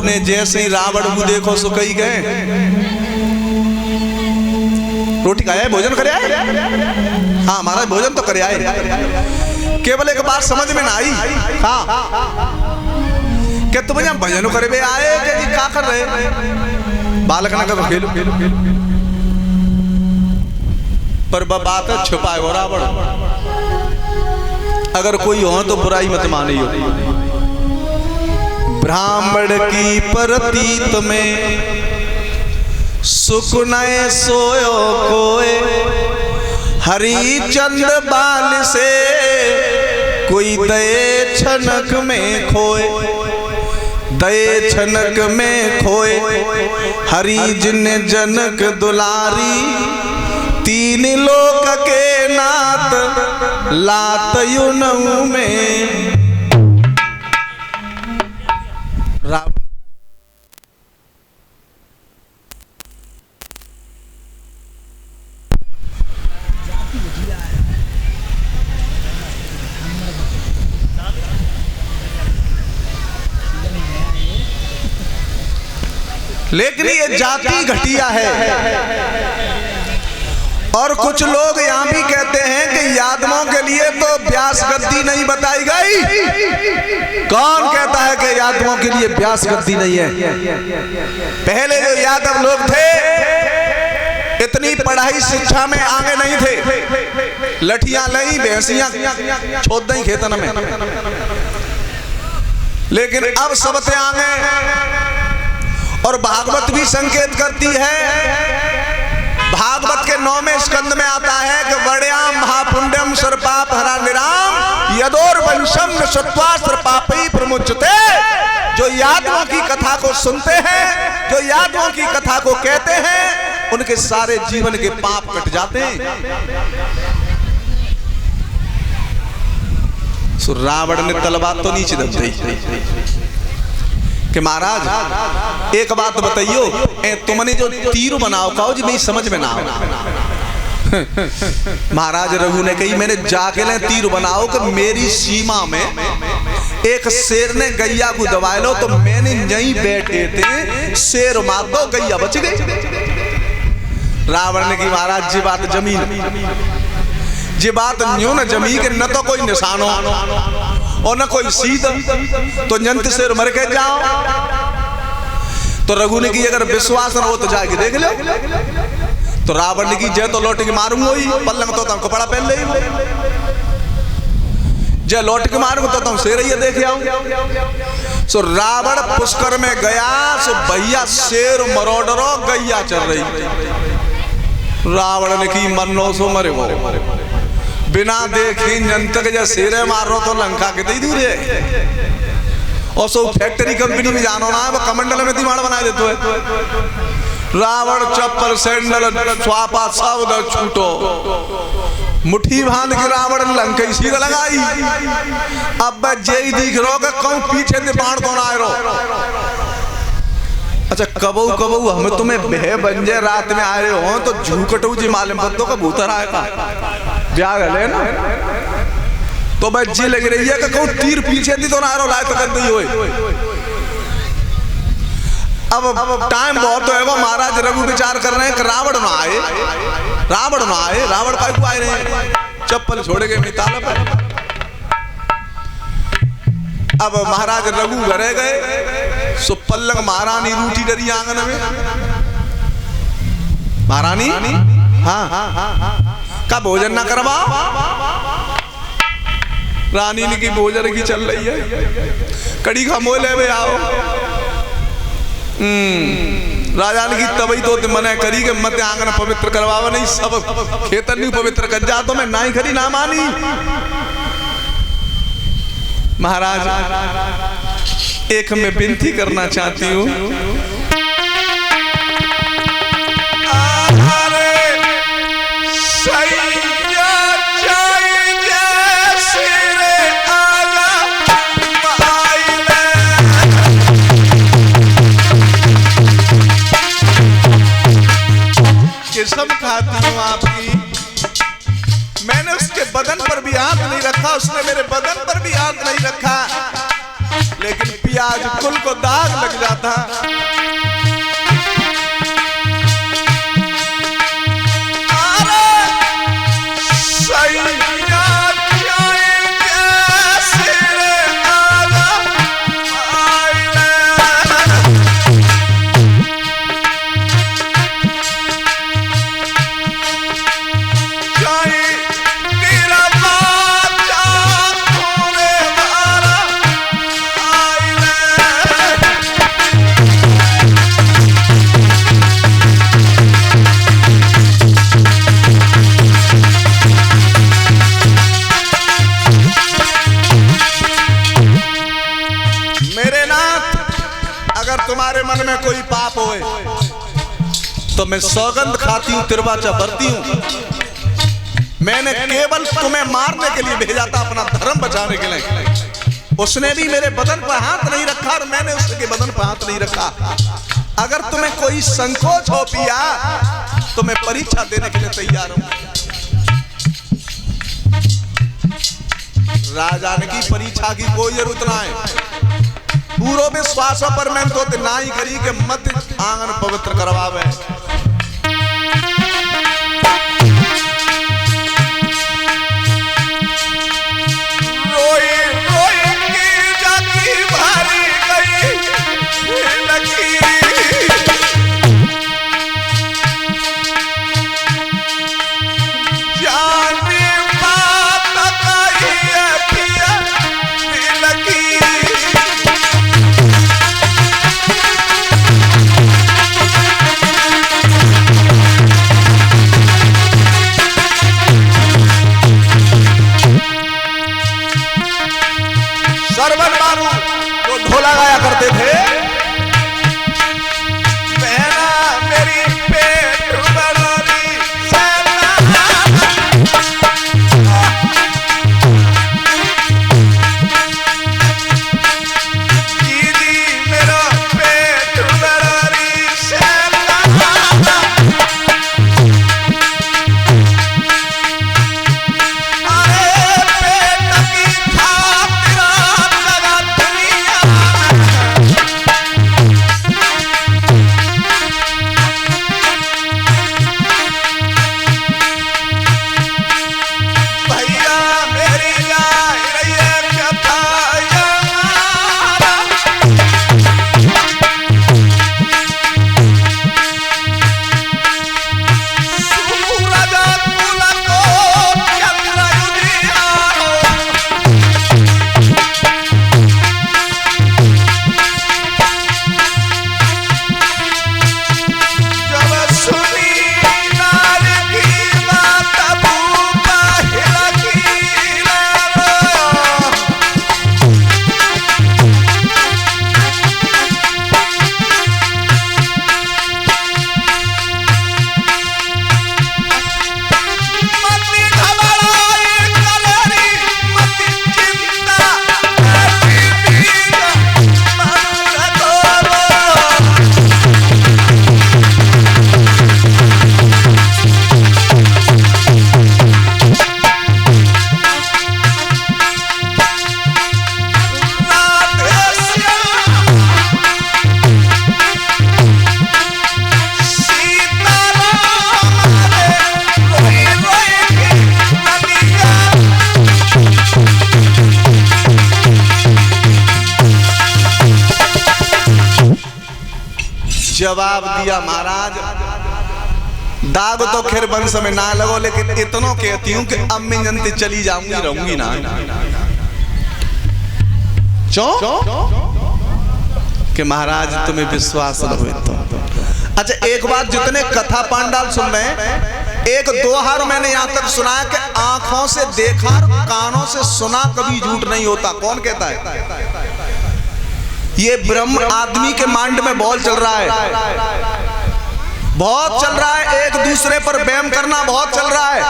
ने जैसे ही रावण को देखो सो कही गए रोटी खाया है, भोजन करे आए। हाँ महाराज भोजन तो करे आए, केवल एक बात समझ में ना आई। हाँ क्या तुम यहाँ भजन करे बे आए कि क्या कर रहे बालक ना कर खेलो पर बात छुपाए हो रावण। अगर कोई हो तो बुराई मत मानी हो। ब्राह्मण की प्रतीत में सुख नए सोयो कोय, हरिचंद्र बाल से कोई दये छनक में खोए। दये छनक में खोए हरि जिन जनक दुलारी, तीन लोक के नाथ लात युनऊ में। लेकिन ये जाति घटिया है। और कुछ लोग यहाँ भी कहते हैं कि यादवों के लिए तो व्यास गद्दी नहीं बताई गई। कौन कहता है कि यादवों के लिए व्यास गद्दी नहीं है? पहले जो यादव लोग थे इतनी पढ़ाई शिक्षा में आगे नहीं थे, लठियां लई भैंसियां छोड़ दई खेतन में। लेकिन अब सबसे आगे, और भागवत भी संकेत करती है। भागवत के 9वें स्कंद में आता है कि वड्याम महापुण्यम सर्पाप हरा निराम यदोर वंशम सत्वास्त्र पापी प्रमुच्यते। जो यादवों की कथा को सुनते हैं, जो यादवों की कथा को कहते हैं, उनके सारे जीवन के पाप कट जाते हैं। सो रावण ने तलवार तो नीचे दब दी कि महाराज एक बात बताइयो, तुमने जो तीर बनाओ कहो जी मेरी समझ में ना आओ। महाराज रघु ने कही मैंने जाके ले तीर बनाओ कि मेरी सीमा में एक शेर ने गैया को दबा लो, तो मैंने यहीं बैठे थे शेर मार दो गैया बच गई। रावण ने की महाराज जी बात जमीन जी बात न्यू न जमी के न तो कोई निशान हो और न कोई सीध, तो जंत शेर मर के जाओ। तो रघु ने की अगर विश्वास न हो तो जाके देख लो। तो रावण ने की जय तो लौट के मारूंगा ही, पल्लंग तो कपड़ा पहन ले, जय लौट के मारूंगा तो शेर ही देख आओ। सो रावण पुष्कर में गया, सो भैया शेर मरोडरो गैया चल रही। रावण ने की मनो सो मरे वो बिना देखे जंतक जैसे शेरे मार रो तो लंका के दूर है। और सो फैक्ट्री कंपनी में जानो ना वो कमंडल में दिमाग बना देते है। रावण चप्पल सैंडल स्वापा सब छूटो, मुट्ठी बांध के रावण लंका सीधा लगाई। अब जय दिख रो के कौन पीछे से बाण कौन आए रो। अच्छा कबू कबू हम तुम्हें बह बंजे रात में आ रहे हो तो झूकटू जी मालूम पत्तों का भूतर आएगा जा गए ना। तो बच्ची लग रही है कि कौन तीर पीछे दी तो ना रो लाए तो कर दी होए। अब टाइम बहुत तो है वो महाराज रघु विचार कर रहे हैं कि रावण ना आए, रावण ना आए। रावण का आए रहे चप्पल छोड़ के मिताला पर। अब महाराज रघु घरे गए, सो पल्लंग महारानी रूठी डरी आंगन में। महारानी हाँ का भोजन ना करवाओ। रानी ने की भोजन की चल रही है, कड़ी खा मोले में आओ। राजा ने की तभी तो मने करी के मत आंगन पवित्र करवावा नहीं, सब खेतन नहीं पवित्र कर जा। तो मैं ना ही खरी ना मानी। महाराज एक मैं विनती करना चाहती हूँ। कसम खाती हूँ आपकी, मैंने उसके बदन पर भी हाथ नहीं रखा, उसने मेरे बदन पर भी हाथ नहीं रखा, लेकिन प्याज कुल को दाग लग जाता। तुम्हारे मन में कोई पाप होए तो मैं सौगंध खाती हूं, तिरवाचा भरती हूं। मैंने केवल तुम्हें मारने के लिए भेजा था, अपना धर्म बचाने के लिए। उसने भी मेरे बदन पर हाथ नहीं रखा और मैंने उसके बदन पर हाथ नहीं रखा। अगर तुम्हें कोई संकोच हो पिया तो मैं परीक्षा देने के लिए तैयार हूं। राजा ने की परीक्षा की कोई जरूरत ना है। पूरो विश्वास पर मैं तो नाई करी के मत आंगन पवित्र करवावे। रोई रोई की जाती भारी गई लकीर, जानी बात कही है पिया लकीर। सरवन बाबू जो ढोला गाया करते थे, बहना मेरी पेट बड़ोरी दीदी मेरा पेट बड़ोरी जवाब दिया, महाराज दाग तो खैर वंश में ना लगो, लेकिन इतनों कहती हूं कि अब मैं जनते चली जाऊंगी, रहूंगी ना। कि महाराज तुम्हें विश्वास न हुए तो। अच्छा एक बात, जितने कथा पांडाल सुन रहे हैं, एक दोहार मैंने यहां तक सुनाया कि आंखों से देखा कानों से सुना कभी झूठ नहीं होता। कौन कहता है? ये ब्रह्म आदमी के माइंड में बहुत चल रहा है, बहुत चल रहा है। एक दूसरे पर बैम करना बहुत चल रहा है।